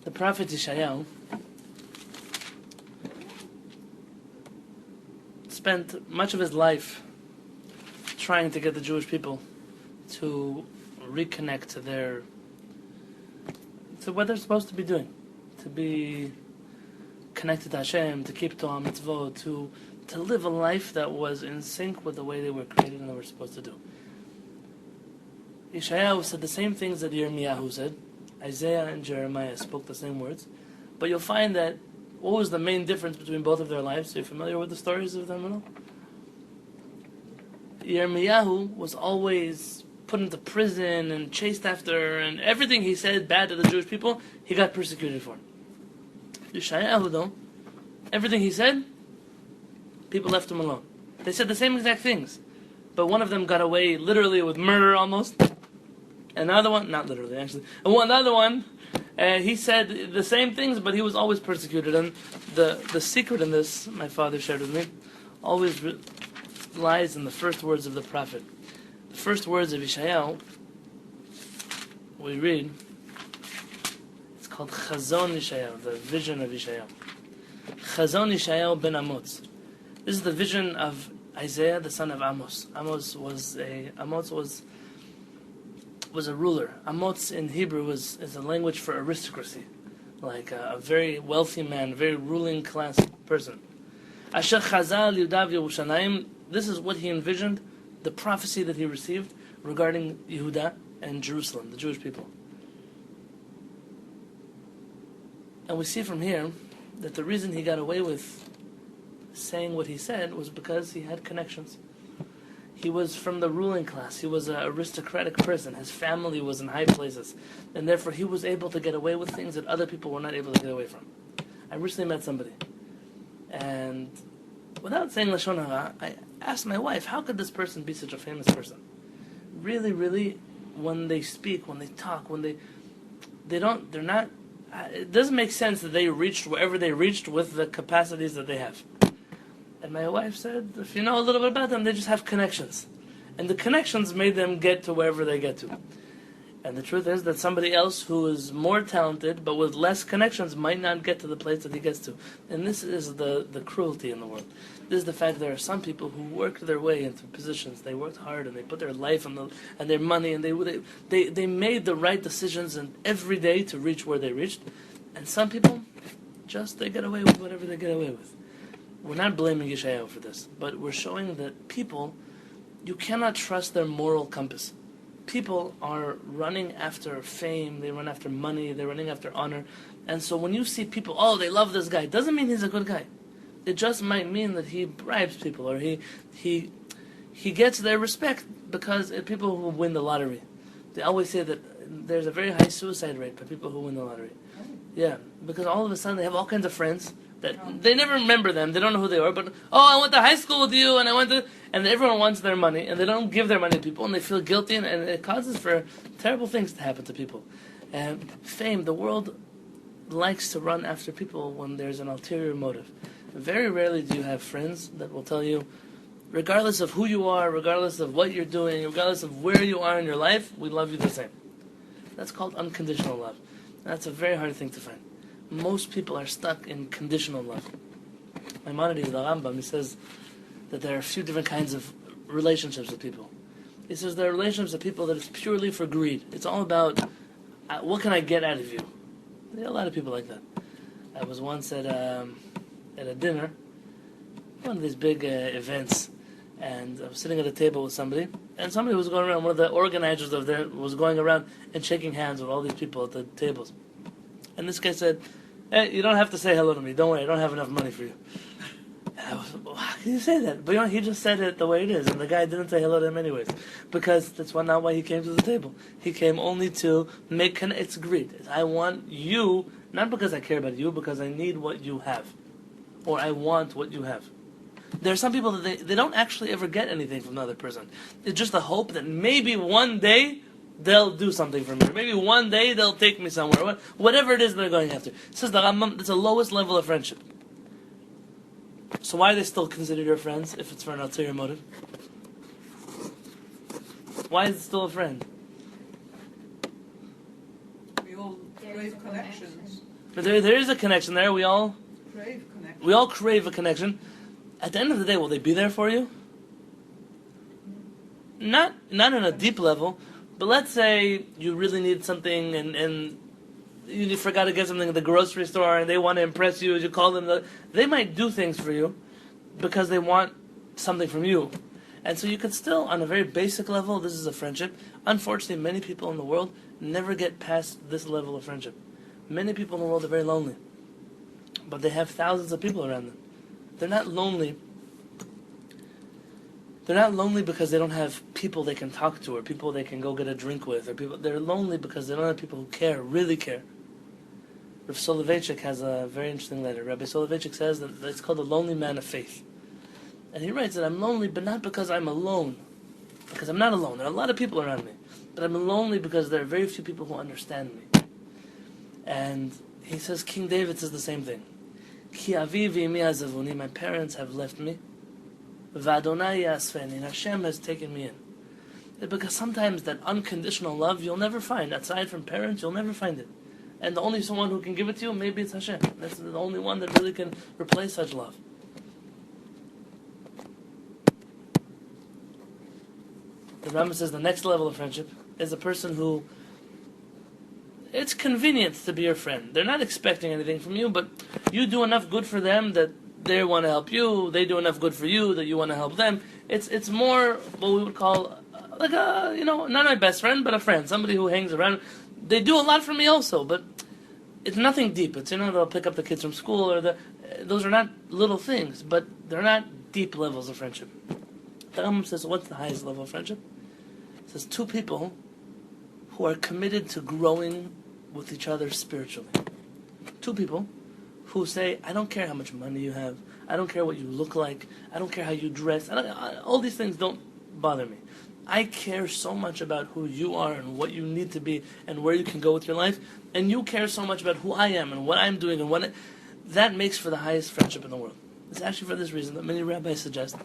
The prophet Yeshayahu spent much of his life trying to get the Jewish people to reconnect to what they're supposed to be doing, to be connected to Hashem, to keep Torah mitzvot, to live a life that was in sync with the way they were created and they were supposed to do. Yeshayahu said the same things that Yirmiyahu said. Isaiah and Jeremiah spoke the same words, but you'll find that what was the main difference between both of their lives? Are you familiar with the stories of them at all? Yirmiyahu was always put into prison and chased after, and everything he said bad to the Jewish people, he got persecuted for. Yeshayahu, though, everything he said, people left him alone. They said the same exact things, but one of them got away literally with murder almost. Another one, not literally actually, another one, he said the same things, but he was always persecuted. And the secret in this, my father shared with me, always lies in the first words of the prophet. The first words of Yeshayahu, we read, it's called Chazon Yeshayahu, the vision of Yeshayahu. Chazon Yeshayahu ben Amos. This is the vision of Isaiah, the son of Amos. Amos was a ruler. Amos in Hebrew is a language for aristocracy, like a very wealthy man, a very ruling class person. Asher Chazal Yudav Yerushalayim. This is what he envisioned, the prophecy that he received regarding Yehuda and Jerusalem, the Jewish people. And we see from here that the reason he got away with saying what he said was because he had connections. He was from the ruling class. He was an aristocratic person. His family was in high places. And therefore he was able to get away with things that other people were not able to get away from. I recently met somebody. And without saying Lashon Hara, I asked my wife, how could this person be such a famous person? Really, really, when they speak, when they talk, they're not, it doesn't make sense that they reached wherever they reached with the capacities that they have. And my wife said, if you know a little bit about them, they just have connections. And the connections made them get to wherever they get to. And the truth is that somebody else who is more talented, but with less connections, might not get to the place that he gets to. And this is the cruelty in the world. This is the fact that there are some people who worked their way into positions. They worked hard and they put their life and their money, and they made the right decisions and every day to reach where they reached. And some people, they get away with whatever they get away with. We're not blaming Yeshayahu for this, but we're showing that people, you cannot trust their moral compass. People are running after fame, they run after money, they're running after honor. And so when you see people, they love this guy, it doesn't mean he's a good guy. It just might mean that he bribes people, or he gets their respect because people who win the lottery. They always say that there's a very high suicide rate by people who win the lottery. Yeah, because all of a sudden they have all kinds of friends that they never remember them, they don't know who they are, but I went to high school with you, and everyone wants their money, and they don't give their money to people, and they feel guilty, and it causes for terrible things to happen to people. And fame, the world likes to run after people when there's an ulterior motive. Very rarely do you have friends that will tell you, regardless of who you are, regardless of what you're doing, regardless of where you are in your life, we love you the same. That's called unconditional love. That's a very hard thing to find. Most people are stuck in conditional love. Maimonides, the Rambam, he says that there are a few different kinds of relationships with people. He says there are relationships with people that it's purely for greed. It's all about, what can I get out of you? There are a lot of people like that. I was once at a dinner, one of these big events, and I was sitting at a table with somebody, and somebody was going around, one of the organizers of there was going around and shaking hands with all these people at the tables. And this guy said, hey, you don't have to say hello to me. Don't worry, I don't have enough money for you. And I was, how can you say that? But he just said it the way it is. And the guy didn't say hello to him anyways. Because that's not why he came to the table. He came only to it's greed. I want you, not because I care about you, because I need what you have. Or I want what you have. There are some people that they don't actually ever get anything from the other person. It's just a hope that maybe one day they'll do something for me. Maybe one day they'll take me somewhere. Whatever it is they're going after. It says the Rambam, it's the lowest level of friendship. So why are they still considered your friends if it's for an ulterior motive? Why is it still a friend? We all crave connections. There is a connection there. We all crave crave a connection. At the end of the day, will they be there for you? Not on a deep level, but let's say you really need something and you forgot to get something at the grocery store and they want to impress you as you call them. They might do things for you because they want something from you. And so you could still, on a very basic level, this is a friendship. Unfortunately, many people in the world never get past this level of friendship. Many people in the world are very lonely. But they have thousands of people around them. They're not lonely. They're not lonely because they don't have people they can talk to or people they can go get a drink with. They're lonely because they don't have people who care, really care. Rabbi Soloveitchik has a very interesting letter. Rabbi Soloveitchik says that it's called the lonely man of faith. And he writes that I'm lonely, but not because I'm alone. Because I'm not alone. There are a lot of people around me. But I'm lonely because there are very few people who understand me. And he says, King David says the same thing. Ki avi v'imi azavuni, my parents have left me. V'Adonai yasfeni, Hashem has taken me in. Because sometimes that unconditional love you'll never find. Aside from parents, you'll never find it. And the only someone who can give it to you, maybe it's Hashem. That's the only one that really can replace such love. The Rambam says the next level of friendship is a person who it's convenient to be your friend. They're not expecting anything from you, but you do enough good for them that they want to help you. They do enough good for you that you want to help them. It's more what we would call like a, not my best friend, but a friend, somebody who hangs around. They do a lot for me also, but it's nothing deep. It's they'll pick up the kids from school or those are not little things, but they're not deep levels of friendship. The Rambam says, what's the highest level of friendship? It says two people who are committed to growing with each other spiritually. Two people who say, I don't care how much money you have, I don't care what you look like, I don't care how you dress, all these things don't bother me. I care so much about who you are and what you need to be and where you can go with your life, and you care so much about who I am and what I'm doing and that makes for the highest friendship in the world. It's actually for this reason that many rabbis suggest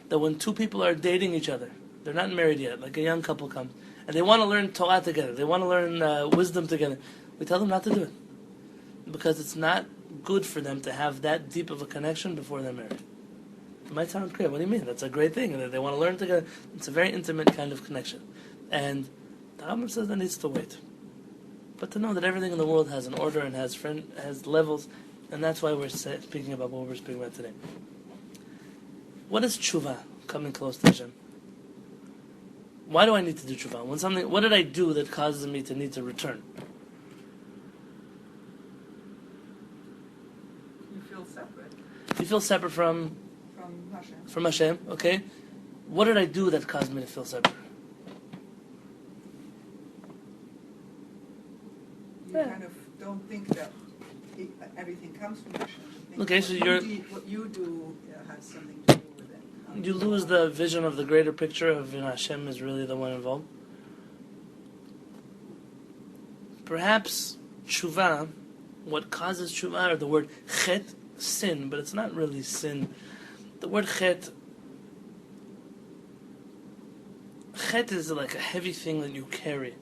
that when two people are dating each other, they're not married yet, like a young couple comes, and they want to learn Torah together, they want to learn wisdom together, we tell them not to do it. Because it's not good for them to have that deep of a connection before they're married. It might sound clear. What do you mean? That's a great thing. And they want to learn together. It's a very intimate kind of connection. And the Rambam says that needs to wait. But to know that everything in the world has an order and has levels, and that's why we're speaking about what we're speaking about today. What is tshuva, coming close to Hashem? Why do I need to do tshuva? What did I do that causes me to need to return? You feel separate from Hashem. From Hashem, okay. What did I do that caused me to feel separate? You kind of don't think that everything comes from Hashem. Okay, so what you do has something to do with it. You lose the vision of the greater picture of Hashem is really the one involved. Perhaps tshuva, what causes tshuva, or the word chet, sin, but it's not really sin. The word chet is like a heavy thing that you carry.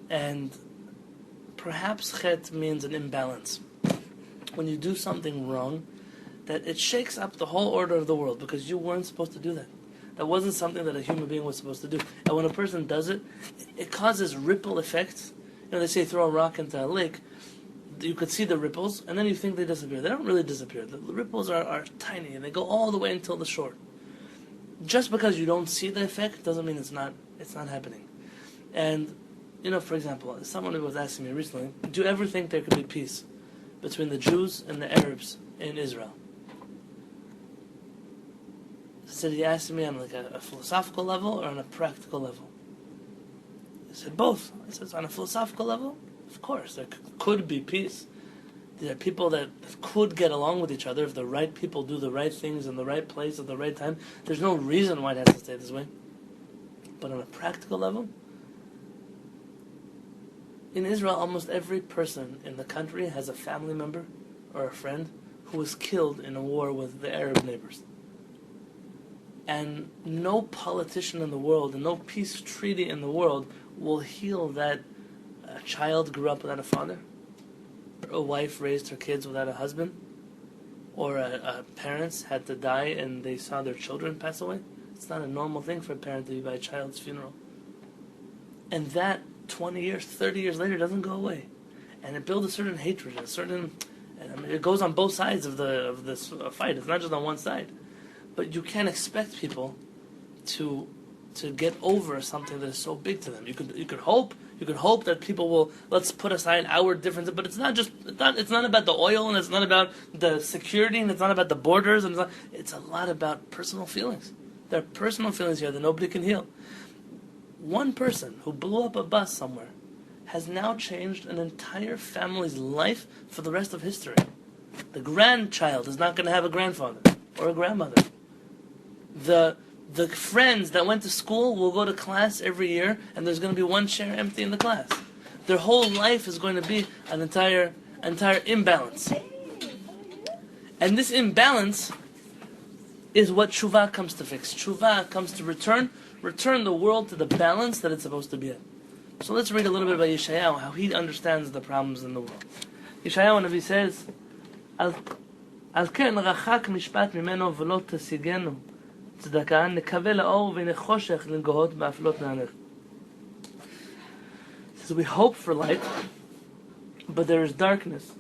And perhaps chet means an imbalance. When you do something wrong, that it shakes up the whole order of the world, because you weren't supposed to do that. That wasn't something that a human being was supposed to do. And when a person does it, it causes ripple effects. They say throw a rock into a lake, you could see the ripples, and then you think they disappear. They don't really disappear. The ripples are tiny, and they go all the way until the shore. Just because you don't see the effect doesn't mean it's not happening. And, for example, someone was asking me recently, do you ever think there could be peace between the Jews and the Arabs in Israel? So he asked me on like a philosophical level or on a practical level. I said both. I said, on a philosophical level, of course, there could be peace. There are people that could get along with each other if the right people do the right things in the right place at the right time. There's no reason why it has to stay this way. But on a practical level, in Israel, almost every person in the country has a family member or a friend who was killed in a war with the Arab neighbors. And no politician in the world and no peace treaty in the world will heal that a child grew up without a father, a wife raised her kids without a husband, or parents had to die and they saw their children pass away. It's not a normal thing for a parent to be by a child's funeral. And that 20 years, 30 years later doesn't go away. And it builds a certain hatred, it goes on both sides of this fight. It's not just on one side. But you can't expect people to get over something that is so big to them. You could hope that people will, let's put aside our differences, but it's not about the oil, and it's not about the security, and it's not about the borders, and it's a lot about personal feelings. There are personal feelings here that nobody can heal. One person who blew up a bus somewhere has now changed an entire family's life for the rest of history. The grandchild is not going to have a grandfather or a grandmother. The friends that went to school will go to class every year, and there's going to be one chair empty in the class. Their whole life is going to be an entire imbalance. And this imbalance is what tshuva comes to fix. Tshuva comes to return the world to the balance that it's supposed to be in. So let's read a little bit about Yeshayahu, how he understands the problems in the world. Yeshayahu Navi says, Al ken rachak mishpat mimeno v'lo tasigenu tzedakah nekaveh la'or v'nei choshech l'ngohot ba'aflot na'anech. So we hope for light, but there is darkness.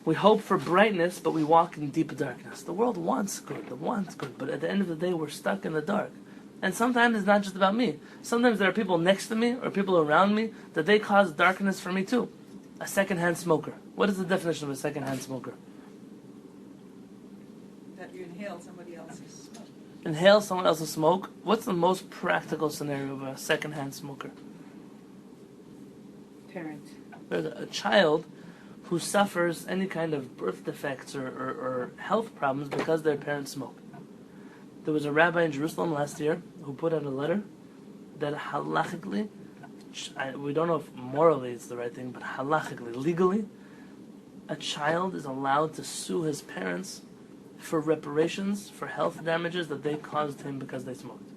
We hope for brightness, but we walk in deep darkness. The world wants good, but at the end of the day, we're stuck in the dark. And sometimes it's not just about me. Sometimes there are people next to me or people around me that they cause darkness for me too. A secondhand smoker. What is the definition of a secondhand smoker? That you inhale somebody else's smoke. Inhale someone else's smoke. What's the most practical scenario of a secondhand smoker? Parent. There's a child who suffers any kind of birth defects or health problems because their parents smoke. There was a rabbi in Jerusalem last year who put out a letter that halachically, we don't know if morally it's the right thing, but halachically, legally, a child is allowed to sue his parents for reparations for health damages that they caused him because they smoked.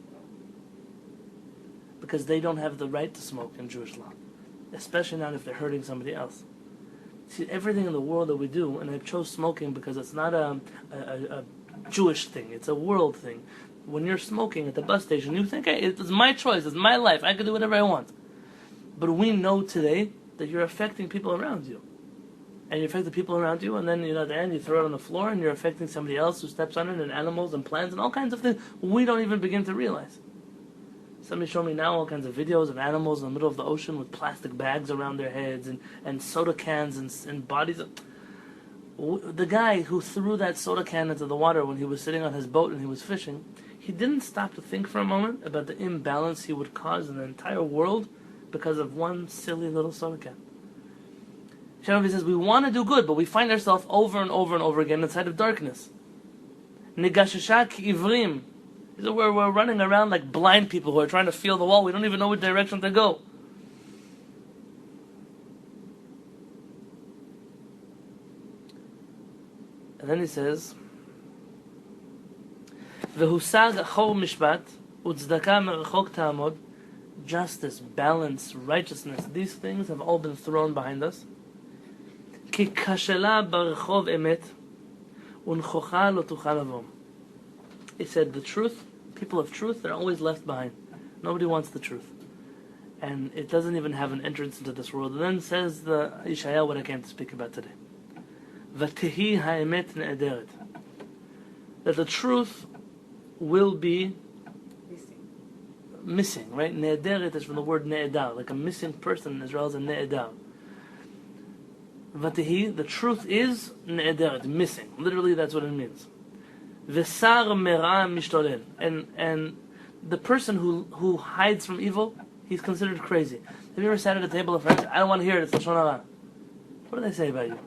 Because they don't have the right to smoke in Jewish law, especially not if they're hurting somebody else. See, everything in the world that we do, and I chose smoking because it's not a Jewish thing, it's a world thing. When you're smoking at the bus station, you think, hey, it's my choice, it's my life, I can do whatever I want. But we know today that you're affecting people around you. And you affect the people around you, and then at the end you throw it on the floor, and you're affecting somebody else who steps on it, and animals and plants and all kinds of things we don't even begin to realize. Somebody showed me now all kinds of videos of animals in the middle of the ocean with plastic bags around their heads and soda cans and bodies. The guy who threw that soda can into the water when he was sitting on his boat and he was fishing, he didn't stop to think for a moment about the imbalance he would cause in the entire world because of one silly little soda can. Shaar says we want to do good, but we find ourselves over and over and over again inside of darkness. Negashasha ki'ivrim. We're running around like blind people who are trying to feel the wall. We don't even know which direction to go. And then he says, "V'husag achor mishpat u'tzdaka merachok ta'amod." Justice, balance, righteousness, these things have all been thrown behind us. Ki kashela barachov emet u'nchocha lo tuchal lavom. He said, the truth, people of truth, they're always left behind. Nobody wants the truth. And it doesn't even have an entrance into this world. And then says the Yeshayahu what I came to speak about today. V'tehi ha'emet ne'ederet. That the truth will be missing, right? Ne'ederet is from the word ne'edar. Like a missing person in Israel is a ne'edar. V'tehi, the truth is ne'ederet, missing. Literally that's what it means. V'sar mera mishtolel. And the person who hides from evil, he's considered crazy. Have you ever sat at a table of friends? I don't want to hear it, it's Lashon Hara. What do they say about you?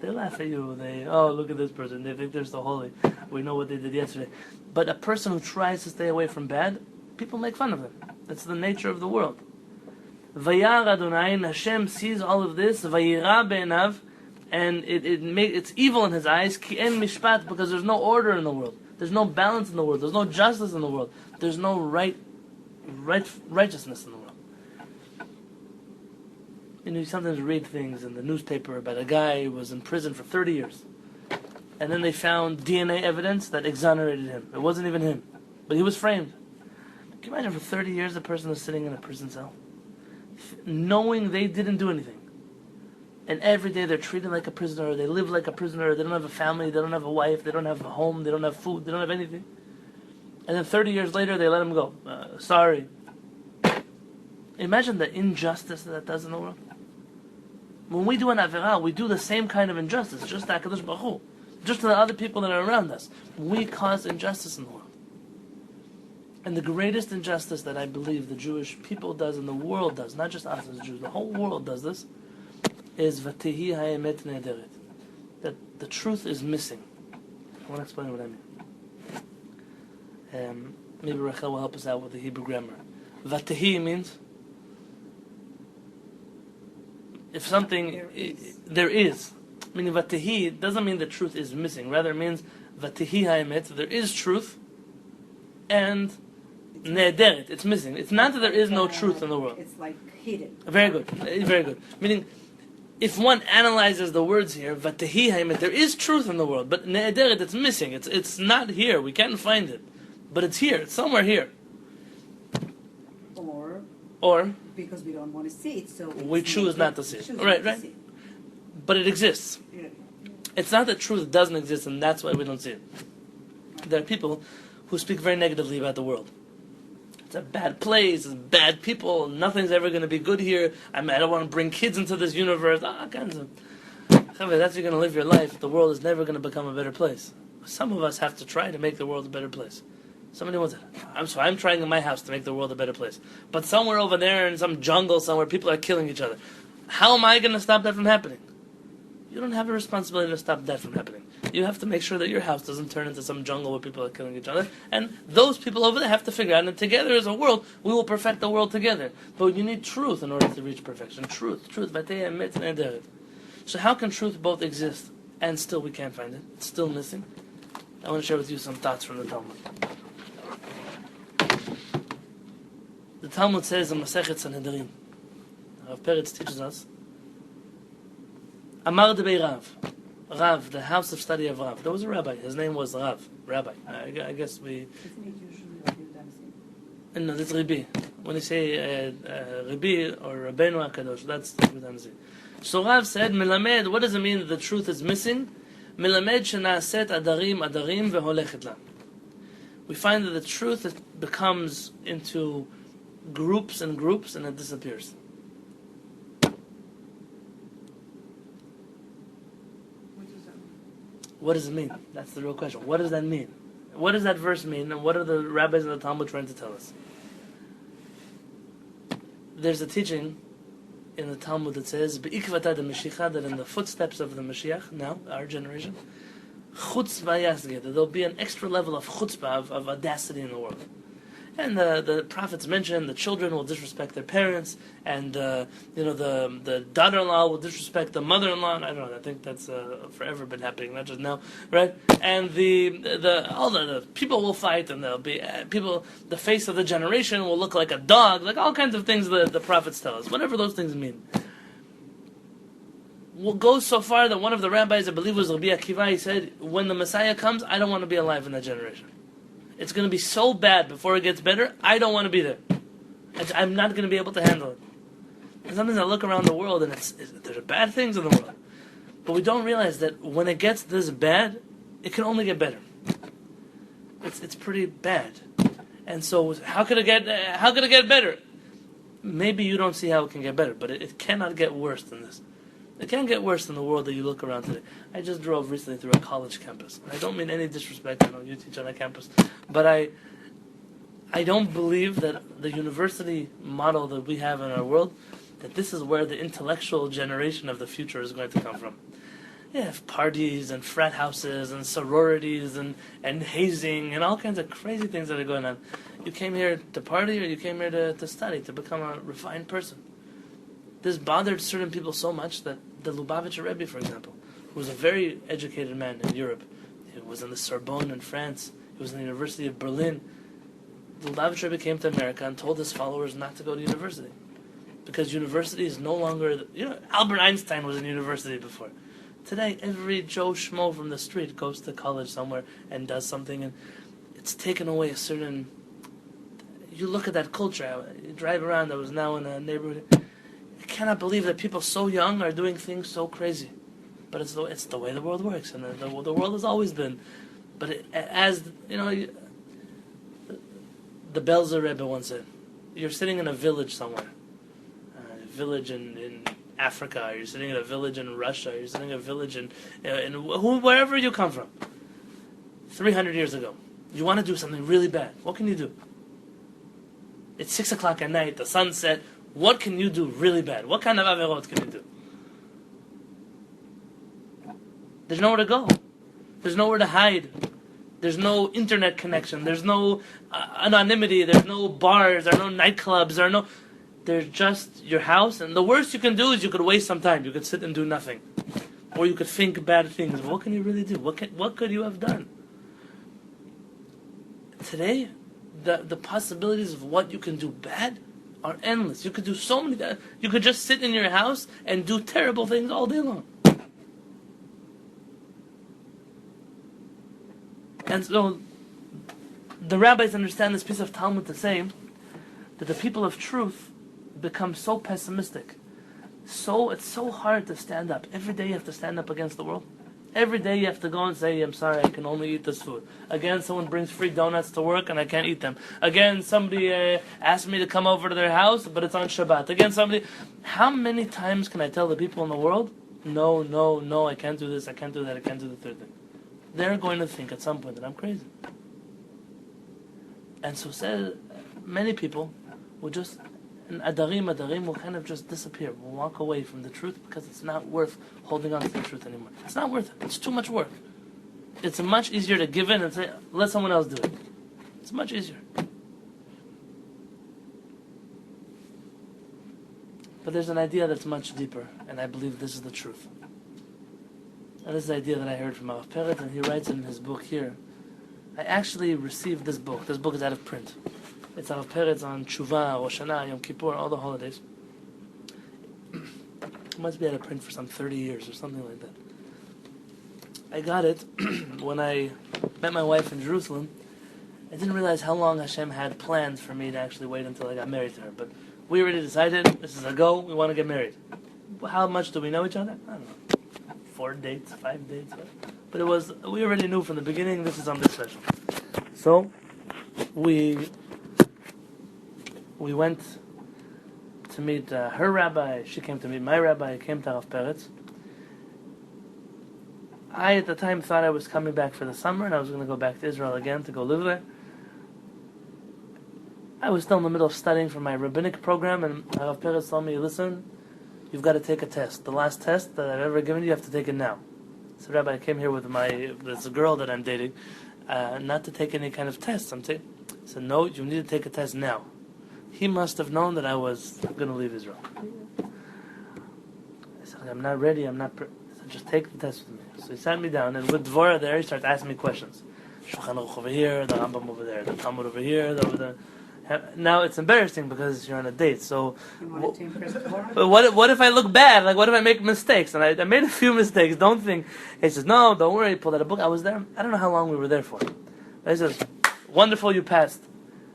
They laugh at you. Oh, look at this person. They think they're so holy. We know what they did yesterday. But a person who tries to stay away from bad, people make fun of them. That's the nature of the world. Vayar Adonai, Hashem sees all of this. Vayira be'enav, and it's evil in his eyes. Ki en mishpat, because there's no order in the world. There's no balance in the world. There's no justice in the world. There's no righteousness in the world. You sometimes read things in the newspaper about a guy who was in prison for 30 years. And then they found DNA evidence that exonerated him. It wasn't even him. But he was framed. Can you imagine for 30 years the person was sitting in a prison cell? Knowing they didn't do anything. And every day they're treated like a prisoner, they live like a prisoner, they don't have a family, they don't have a wife, they don't have a home, they don't have food, they don't have anything. And then 30 years later they let him go. Sorry. Imagine the injustice that does in the world. When we do an avirah, we do the same kind of injustice, just to HaKadosh Baruch Hu, just to the other people that are around us. We cause injustice in the world. And the greatest injustice that I believe the Jewish people does and the world does, not just us as Jews, the whole world does this, is Vatihi ha'emet ne'ederet. That the truth is missing. I want to explain what I mean. Maybe Rachel will help us out with the Hebrew grammar. Vatihi means if something there is. Meaning Vatihi doesn't mean the truth is missing. Rather it means Vatihi ha'emet, there is truth, and ne'ederet, it's missing. It's not that there is no truth in the world. It's like hidden. Very good. Very good. Meaning, if one analyzes the words here, Vatihi ha'emet, there is truth in the world, but ne'ederet, it's missing. It's not here. We can't find it. But it's here. It's somewhere here. Or because we don't want to see it, so we choose not to see it. Right. But it exists. Yeah. It's not that truth doesn't exist and that's why we don't see it. There are people who speak very negatively about the world. It's a bad place, it's bad people, nothing's ever going to be good here. I don't want to bring kids into this universe. Kinds of. That's how you're going to live your life. The world is never going to become a better place. Some of us have to try to make the world a better place. Somebody wants it. I'm trying in my house to make the world a better place. But somewhere over there in some jungle somewhere, people are killing each other. How am I going to stop that from happening? You don't have a responsibility to stop that from happening. You have to make sure that your house doesn't turn into some jungle where people are killing each other. And those people over there have to figure out, and together as a world, we will perfect the world together. But you need truth in order to reach perfection. Truth. So how can truth both exist and still we can't find it? It's still missing. I want to share with you some thoughts from the Talmud. The Talmud says in Masechet Sanhedrin, Rabbi Peretz teaches us, Amar Debei Rav, the house of study of Rav. There was a rabbi. His name was Rabbi. I guess we... Isn't it usually Rabbi Danzi? No, that's Rabbi. When you say Rabbi or Rabbeinu HaKadosh, that's Rabbi Danzi. So Rav said, Melamed, what does it mean that the truth is missing? Melamed shena'aset adarim veholechet la. We find that the truth becomes into groups and it disappears. What does it mean? That's the real question. What does that mean? What does that verse mean? And what are the rabbis in the Talmud trying to tell us? There's a teaching in the Talmud that says, Be'ikvata de Mashiach, that in the footsteps of the Mashiach, now, our generation, chutzpah yasgeh, that there'll be an extra level of chutzpah, of audacity in the world. And the prophets mention the children will disrespect their parents, and the daughter-in-law will disrespect the mother-in-law. I don't know. I think that's forever been happening, not just now, right? And all the people will fight, and there'll be people. The face of the generation will look like a dog, like all kinds of things the prophets tell us. Whatever those things mean. Will go so far that one of the rabbis, I believe it was Rabbi Akiva, he said, when the Messiah comes, I don't want to be alive in that generation. It's going to be so bad before it gets better, I don't want to be there. I'm not going to be able to handle it. And sometimes I look around the world and there's bad things in the world. But we don't realize that when it gets this bad, it can only get better. It's pretty bad. And so how could it get better? Maybe you don't see how it can get better, but it cannot get worse than this. It can't get worse than the world that you look around today. I just drove recently through a college campus. I don't mean any disrespect. I know you teach on a campus. But I don't believe that the university model that we have in our world, that this is where the intellectual generation of the future is going to come from. You have parties and frat houses and sororities and hazing and all kinds of crazy things that are going on. You came here to party or you came here to study, to become a refined person. This bothered certain people so much that the Lubavitcher Rebbe, for example, who was a very educated man in Europe, he was in the Sorbonne in France, he was in the University of Berlin. The Lubavitcher Rebbe came to America and told his followers not to go to university. Because university is no longer... Albert Einstein was in university before. Today, every Joe Schmo from the street goes to college somewhere and does something, and it's taken away a certain... You look at that culture. You drive around. I was now in a neighborhood. I cannot believe that people so young are doing things so crazy. But it's the way the world works, and the world has always been. But the Belzer Rebbe once said, you're sitting in a village somewhere, a village in Africa, or you're sitting in a village in Russia, or you're sitting in a village in wherever you come from, 300 years ago. You want to do something really bad. What can you do? It's 6 o'clock at night, the sun set. What can you do really bad? What kind of averot can you do? There's nowhere to go. There's nowhere to hide. There's no internet connection. There's no anonymity. There's no bars. There are no nightclubs. There's just your house. And the worst you can do is you could waste some time. You could sit and do nothing. Or you could think bad things. What can you really do? What could you have done? Today, the possibilities of what you can do bad are endless. You could do so many... You could just sit in your house and do terrible things all day long. And so, the rabbis understand this piece of Talmud to say that the people of truth become so pessimistic. It's so hard to stand up. Every day you have to stand up against the world. Every day you have to go and say, I'm sorry, I can only eat this food. Again, someone brings free donuts to work and I can't eat them. Again, somebody asked me to come over to their house, but it's on Shabbat. Again, how many times can I tell the people in the world, no, I can't do this, I can't do that, I can't do the third thing. They're going to think at some point that I'm crazy. And so many people will just, and adarim will kind of just disappear, will walk away from the truth because it's not worth holding on to the truth anymore. It's not worth it. It's too much work. It's much easier to give in and say, let someone else do it. It's much easier. But there's an idea that's much deeper, and I believe this is the truth. And this is the idea that I heard from Rabbi Peretz, and he writes in his book here. I actually received this book. This book is out of print. It's Rabbi Peretz on Tshuva, Rosh Hashanah, Yom Kippur, all the holidays. It must be out of print for some 30 years or something like that. I got it when I met my wife in Jerusalem. I didn't realize how long Hashem had planned for me to actually wait until I got married to her. But we already decided, this is a go, we want to get married. How much do we know each other? I don't know. 4 dates, 5 dates, but we already knew from the beginning this is something special. So we went to meet her rabbi. She came to meet my rabbi. I came to Rabbi Peretz. I at the time thought I was coming back for the summer and I was going to go back to Israel again to go live there. I was still in the middle of studying for my rabbinic program, and Rabbi Peretz told me, listen, you've got to take a test. The last test that I've ever given you have to take it now. So, Rabbi, I came here with this girl that I'm dating, not to take any kind of test. I said, no, you need to take a test now. He must have known that I was going to leave Israel. I said, I'm not ready, I said, just take the test with me. So he sat me down, and with Dvorah there, he started asking me questions. Shulchan Aruch over here, the Rambam over there, the Talmud over here, over there. Now it's embarrassing because you're on a date. So, but what if I look bad? Like, what if I make mistakes? And I made a few mistakes. Don't think. He says, no, don't worry. He pulled out a book. I was there. I don't know how long we were there for. But he says, wonderful, you passed.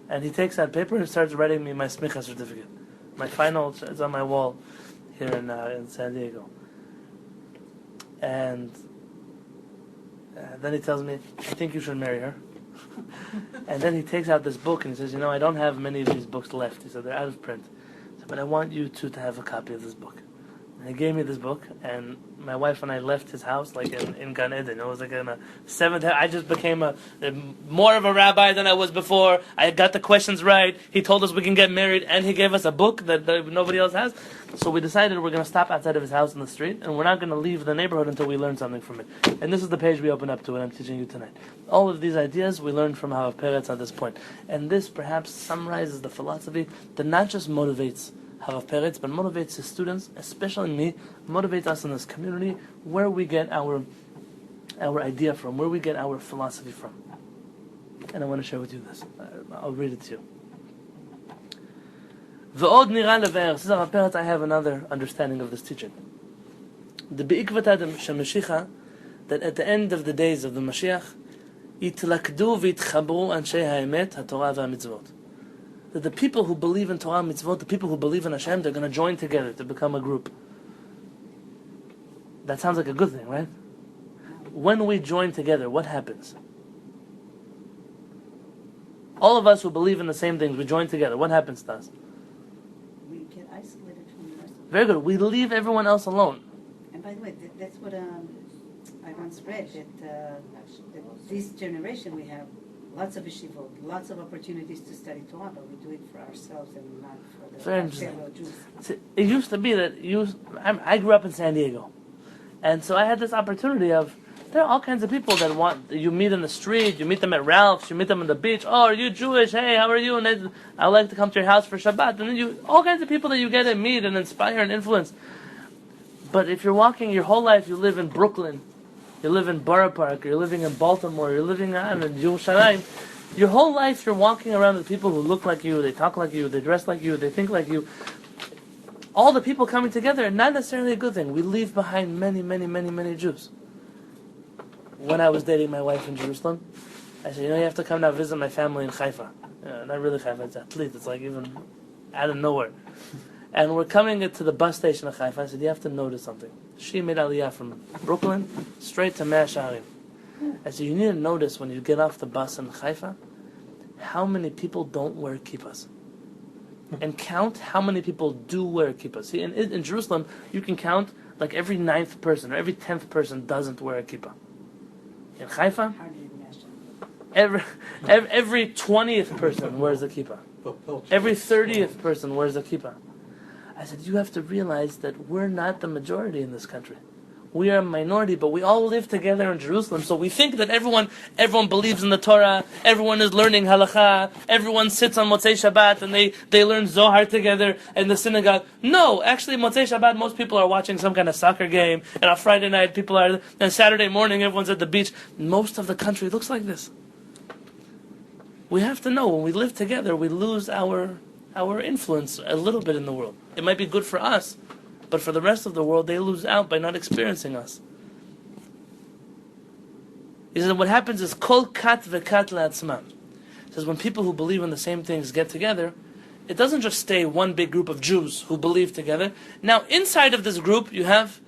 And he takes that paper and starts writing me my smicha certificate. My final. It's on my wall here in San Diego. And then he tells me, I think you should marry her. And then he takes out this book and he says, I don't have many of these books left. He said, they're out of print. Said, but I want you two to have a copy of this book. And he gave me this book, and my wife and I left his house like in Gan Eden. It was like in a seventh. I just became more of a rabbi than I was before. I got the questions right. He told us we can get married, and he gave us a book that nobody else has. So we decided we're going to stop outside of his house in the street, and we're not going to leave the neighborhood until we learn something from it. And this is the page we open up to, and I'm teaching you tonight. All of these ideas we learned from Rabbi Peretz at this point. And this perhaps summarizes the philosophy that not just motivates Rabbi Peretz, but motivates his students, especially me, motivates us in this community, where we get our idea from, where we get our philosophy from. And I want to share with you this. I'll read it to you. V'od nira leve'er. Says Rabbi Peretz, I have another understanding of this teaching. The be'ikvat adam shemashicha, that at the end of the days of the Mashiach, yitlakdu v'yitchabru anshe ha'emet ha'torah v'ha'mitzvot. That the people who believe in Torah and mitzvot, the people who believe in Hashem, they're going to join together to become a group. That sounds like a good thing, right? When we join together, what happens? All of us who believe in the same things, we join together. What happens to us? We get isolated from the rest of the Very good. We leave everyone else alone. And by the way, that's what I once read, that this generation we have lots of yeshivot, lots of opportunities to study Torah, but we do it for ourselves and not for the Very fellow interesting. Jews. It used to be that I grew up in San Diego. And so I had this opportunity of, there are all kinds of people that you meet in the street, you meet them at Ralph's, you meet them on the beach. Oh, are you Jewish? Hey, how are you? And I would like to come to your house for Shabbat. And then all kinds of people that you get to meet and inspire and influence. But if you're walking your whole life, you live in Brooklyn, you live in Borough Park, you're living in Baltimore, you're living in Yerushalayim, your whole life you're walking around with people who look like you, they talk like you, they dress like you, they think like you. All the people coming together, not necessarily a good thing. We leave behind many, many, many, many Jews. When I was dating my wife in Jerusalem, I said, you have to come now visit my family in Haifa. Not really Haifa, it's Atlit, it's like even out of nowhere. And we're coming to the bus station of Haifa. I said, you have to notice something. She made Aliyah from Brooklyn straight to Mea Shearim. I said, you need to notice when you get off the bus in Haifa, how many people don't wear kippahs. And count how many people do wear kippahs. See, in Jerusalem, you can count like every 9th person or every 10th person doesn't wear a kippah. In Haifa, every 20th person wears a kippah. Every 30th person wears a kippah. I said, you have to realize that we're not the majority in this country. We are a minority, but we all live together in Jerusalem. So we think that everyone believes in the Torah, everyone is learning halakha, everyone sits on Motzei Shabbat and they learn Zohar together in the synagogue. No, actually Motzei Shabbat, most people are watching some kind of soccer game, and on Friday night and Saturday morning everyone's at the beach. Most of the country looks like this. We have to know, when we live together, we lose our influence a little bit in the world. It might be good for us, but for the rest of the world, they lose out by not experiencing us. He says what happens is kol kat vekat la'atzma. He says when people who believe in the same things get together, it doesn't just stay one big group of Jews who believe together. Now inside of this group, you have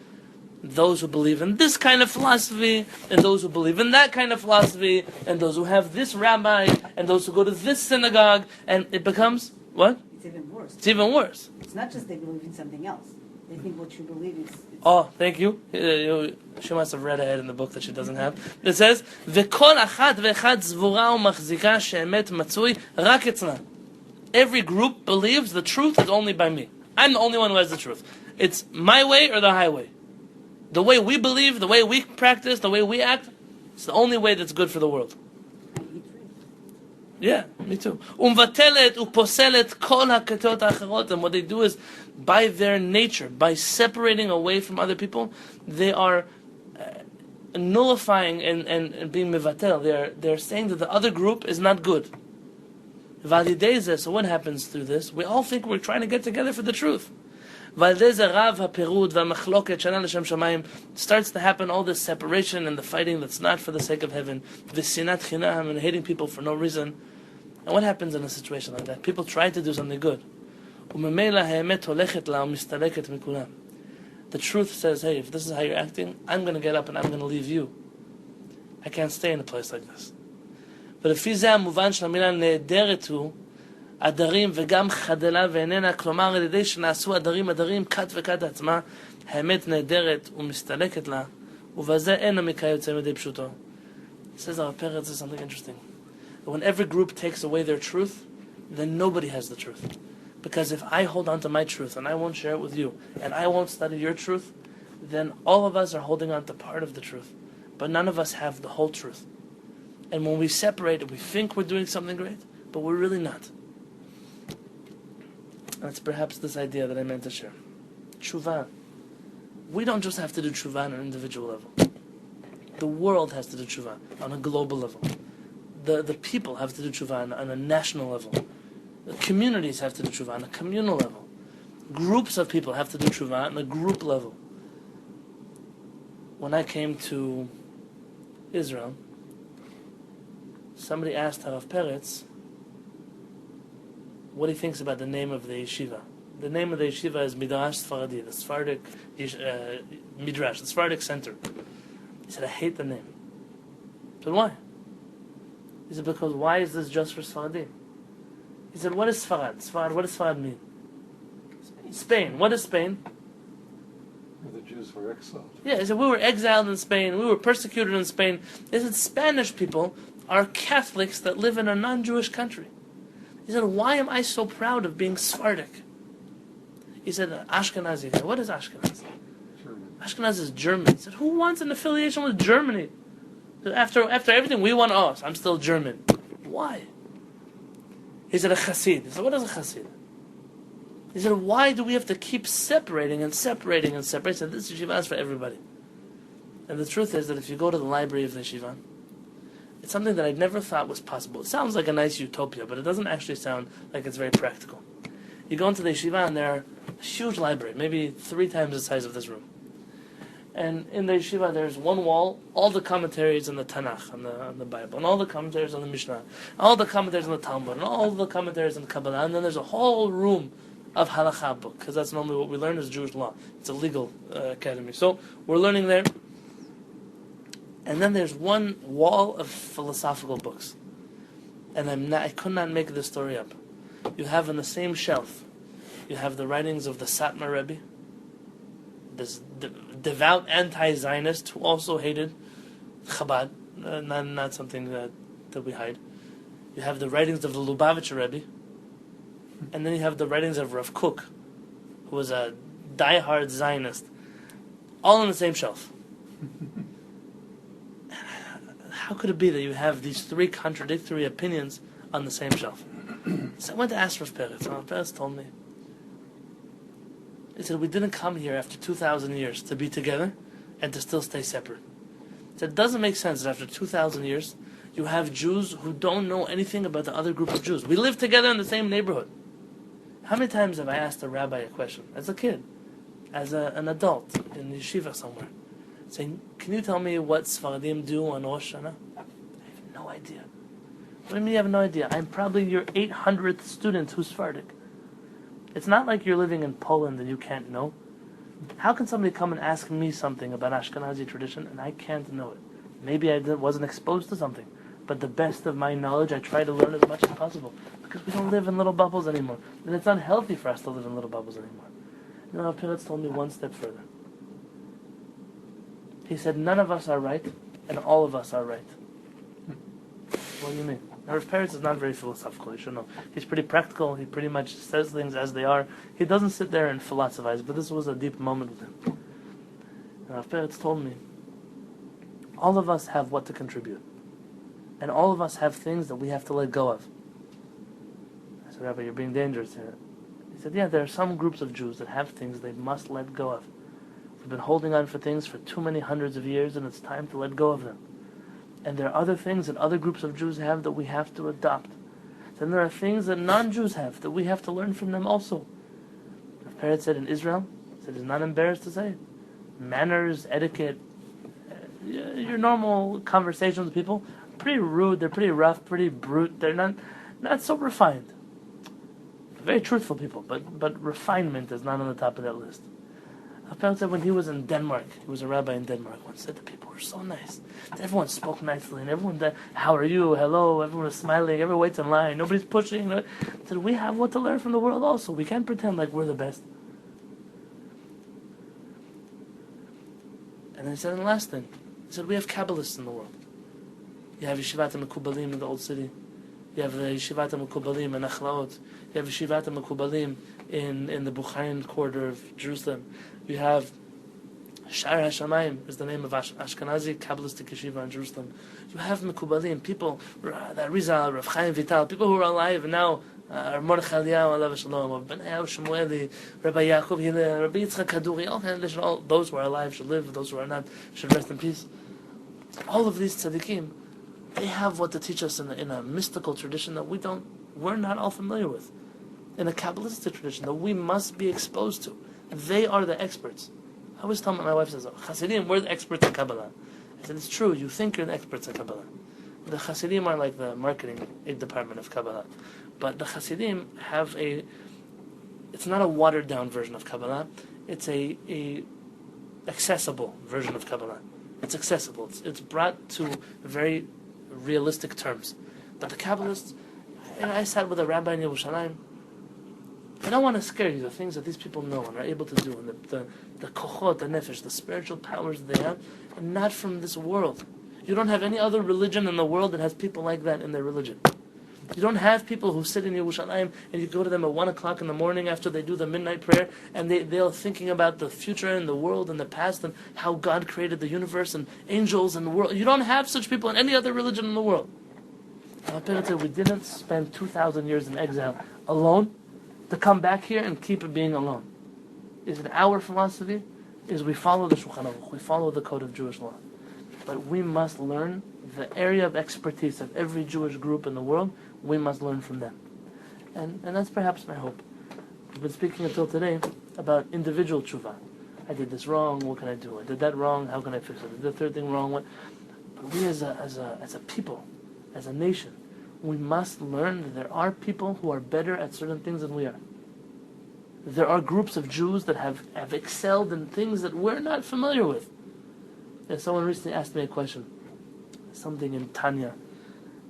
those who believe in this kind of philosophy, and those who believe in that kind of philosophy, and those who have this rabbi, and those who go to this synagogue, and it becomes what? It's even worse. It's even worse. It's not just they believe in something else. They think what you believe is... Oh, thank you. She must have read ahead in the book that she doesn't have. It says, "V'kol achat ve'echad zvura u'machzika she'emet matzui rak etzna." Every group believes the truth is only by me. I'm the only one who has the truth. It's my way or the highway. The way we believe, the way we practice, the way we act, it's the only way that's good for the world. Yeah, me too. Umvatelet uposelet kol haketot ha'acharot. And what they do is, by their nature, by separating away from other people, they are nullifying and being mevatel. They're saying that the other group is not good. Validezeh. So what happens through this? We all think we're trying to get together for the truth. Validezeh rav haperud v'machloket shana l'shem shamayim. Starts to happen all this separation and the fighting that's not for the sake of heaven. V'sinat chinam, and hating people for no reason. And what happens in a situation like that? People try to do something good. The truth says, hey, if this is how you're acting, I'm going to get up and I'm going to leave you. I can't stay in a place like this. ולפי זה המובן של המילה נהדרת הוא עדרים וגם חדלה ואיננה, כלומר על ידי שנעשו עדרים כת וכת עצמה, האמת נהדרת ומסתלקת לה, ובזה אין המקרא יוצא מדי פשוטו. Says Rabbi Peretz is something interesting. When every group takes away their truth, then nobody has the truth. Because if I hold on to my truth and I won't share it with you, and I won't study your truth, then all of us are holding on to part of the truth. But none of us have the whole truth. And when we separate, we think we're doing something great, but we're really not. That's perhaps this idea that I meant to share. Tshuva. We don't just have to do tshuva on an individual level. The world has to do tshuva on a global level. The people have to do tshuva on a national level. The communities have to do tshuva on a communal level. Groups of people have to do tshuva on a group level. When I came to Israel, somebody asked Rabbi Peretz what he thinks about the name of the yeshiva. The name of the yeshiva is Midrash Sfaradi, the Sephardic Midrash, the Sephardic center. He said, I hate the name. I said, why? He said, because why is this just for Sfaradi? He said, what is Sfarad? What does Sfarad mean? Spain. What is Spain? The Jews were exiled. Yeah, he said, we were exiled in Spain, we were persecuted in Spain. He said, Spanish people are Catholics that live in a non-Jewish country. He said, why am I so proud of being Sephardic? He said, Ashkenazi. He said, what is Ashkenazi? German. Ashkenazi is German. He said, who wants an affiliation with Germany? After everything, we want us. I'm still German. Why? He said, a chassid. He said, what is a chassid? He said, why do we have to keep separating and separating and separating? He said, this yeshiva is for everybody. And the truth is that if you go to the library of the yeshiva, it's something that I never thought was possible. It sounds like a nice utopia, but it doesn't actually sound like it's very practical. You go into the yeshiva and there are a huge library, maybe 3 times the size of this room. And in the yeshiva there's one wall, all the commentaries on the Tanakh, on the Bible, and all the commentaries on the Mishnah, all the commentaries on the Talmud, and all the commentaries on the Kabbalah, and then there's a whole room of halakha book, because that's normally what we learn is Jewish law. It's a legal academy. So we're learning there. And then there's one wall of philosophical books. And I could not make this story up. You have on the same shelf, you have the writings of the Satmar Rebbe, this devout anti-Zionist who also hated Chabad, not something that we hide. You have the writings of the Lubavitcher Rebbe, and then you have the writings of Rav Kook, who was a die-hard Zionist, all on the same shelf. How could it be that you have these 3 contradictory opinions on the same shelf? So I went to ask Rabbi Peretz. Rabbi Peretz told me, he said, we didn't come here after 2,000 years to be together and to still stay separate. He said, it doesn't make sense that after 2,000 years you have Jews who don't know anything about the other group of Jews. We live together in the same neighborhood. How many times have I asked a rabbi a question, as a kid, as an adult, in yeshiva somewhere, saying, can you tell me what Sfaradim do on Rosh Hashanah? I have no idea. What do you mean you have no idea? I'm probably your 800th student who's Sephardic. It's not like you're living in Poland and you can't know. How can somebody come and ask me something about Ashkenazi tradition and I can't know it? Maybe I wasn't exposed to something, but the best of my knowledge I try to learn as much as possible, because we don't live in little bubbles anymore. And it's not healthy for us to live in little bubbles anymore. You know, Rabbi Peretz told me one step further. He said, none of us are right, and all of us are right. What do you mean? Now, Rabbi Peretz is not very philosophical, you should know. He's pretty practical, he pretty much says things as they are. He doesn't sit there and philosophize, but this was a deep moment with him. And Rabbi Peretz told me, all of us have what to contribute. And all of us have things that we have to let go of. I said, Rabbi, you're being dangerous here. He said, yeah, there are some groups of Jews that have things they must let go of. We've been holding on for things for too many hundreds of years, and it's time to let go of them. And there are other things that other groups of Jews have that we have to adopt. Then there are things that non-Jews have that we have to learn from them also. Rabbi Peretz said in Israel, he said, he's not embarrassed to say it. Manners, etiquette, your normal conversations with people, pretty rude, they're pretty rough, pretty brute, they're not so refined. Very truthful people, but refinement is not on the top of that list. Rabbi Peretz said when he was in Denmark, he was a rabbi in Denmark, once said the people were so nice. Everyone spoke nicely, and everyone said, how are you, hello, everyone was smiling, everyone waits in line, nobody's pushing. He said, we have what to learn from the world also. We can't pretend like we're the best. And then he said, and the last thing, he said, we have Kabbalists in the world. You have Yeshivat HaMekubalim in the Old City. You have Yeshivat HaMekubalim in Achlaot. You have Yeshivat HaMekubalim in the Bukharin quarter of Jerusalem. You have Shaar HaShamayim is the name of Ashkenazi Kabbalistic yeshiva in Jerusalem. You have Mekubalim, people, that Rizal, Rav Chaim Vital, people who are alive and now, Mordechai Eliyahu, Alav Shalom, or Benayahu Shemueli, Rabbi Yaakov Hillel, Rabbi Yitzchak Kaduri, all those who are alive should live, those who are not should rest in peace. All of these tzaddikim, they have what to teach us in a mystical tradition that we don't. we're not all familiar with, in a Kabbalistic tradition that we must be exposed to. They are the experts. I always tell my wife, says, Hasidim, we're the experts in Kabbalah. I said, it's true, you think you're the experts in Kabbalah. The Hasidim are like the marketing department of Kabbalah. But the Hasidim have it's not a watered down version of Kabbalah, it's a accessible version of Kabbalah. It's accessible. It's brought to very realistic terms. But the Kabbalists, I sat with a rabbi in Yerushalayim. I don't want to scare you, the things that these people know and are able to do, and the kochot, the nefesh, the spiritual powers they have, and not from this world. You don't have any other religion in the world that has people like that in their religion. You don't have people who sit in Yerushalayim and you go to them at 1 o'clock in the morning after they do the midnight prayer and they're thinking about the future and the world and the past and how God created the universe and angels and the world. You don't have such people in any other religion in the world. Rabbi Peretz, we didn't spend 2,000 years in exile alone to come back here and keep it being alone. Is it our philosophy? Is we follow the Shulchan Aruch, we follow the code of Jewish law. But we must learn the area of expertise of every Jewish group in the world. We must learn from them. And that's perhaps my hope. We've been speaking until today about individual tshuva. I did this wrong, what can I do? I did that wrong, how can I fix it? I did the third thing wrong, what? But we as a people, as a nation, we must learn that there are people who are better at certain things than we are. There are groups of Jews that have excelled in things that we're not familiar with. And someone recently asked me a question, something in Tanya.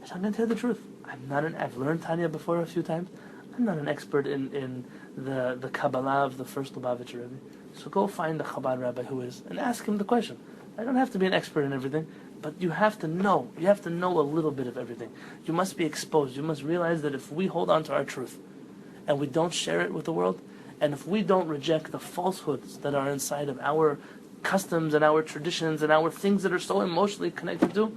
I said, I'm going to tell you the truth. I've learned Tanya before a few times. I'm not an expert in the Kabbalah of the first Lubavitcher Rebbe. So go find the Chabad rabbi who is, and ask him the question. I don't have to be an expert in everything, but you have to know. You have to know a little bit of everything. You must be exposed. You must realize that if we hold on to our truth, and we don't share it with the world, and if we don't reject the falsehoods that are inside of our customs and our traditions and our things that are so emotionally connected to,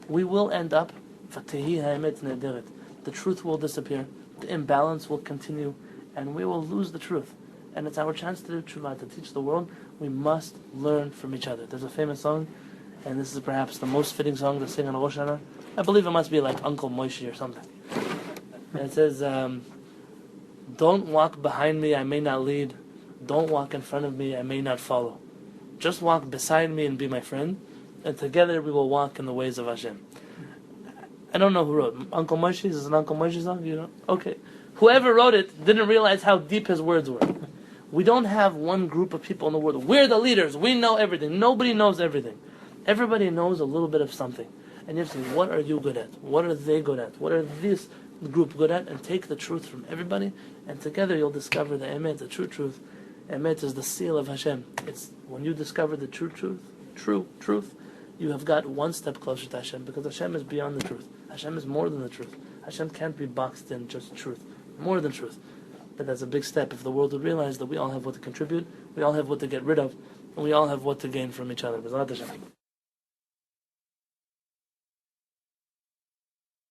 we will end up, the truth will disappear, the imbalance will continue, and we will lose the truth. And it's our chance to do tshuva, to teach the world. We must learn from each other. There's a famous song, and this is perhaps the most fitting song to sing on Rosh Hashanah. I believe it must be like Uncle Moshe or something. And it says, don't walk behind me, I may not lead. Don't walk in front of me, I may not follow. Just walk beside me and be my friend, and together we will walk in the ways of Hashem. I don't know who wrote Uncle Moshe. Is this an Uncle Moshe song? You know? Okay. Whoever wrote it didn't realize how deep his words were. We don't have one group of people in the world. We're the leaders. We know everything. Nobody knows everything. Everybody knows a little bit of something. And you have to say, what are you good at? What are they good at? What are this group good at? And take the truth from everybody, and together you'll discover the emet, the true truth. Emet is the seal of Hashem. It's when you discover the true truth, you have got one step closer to Hashem, because Hashem is beyond the truth. Hashem is more than the truth. Hashem can't be boxed in just truth. More than truth. But that's a big step. If the world would realize that we all have what to contribute, we all have what to get rid of, and we all have what to gain from each other. B'ezrat Hashem.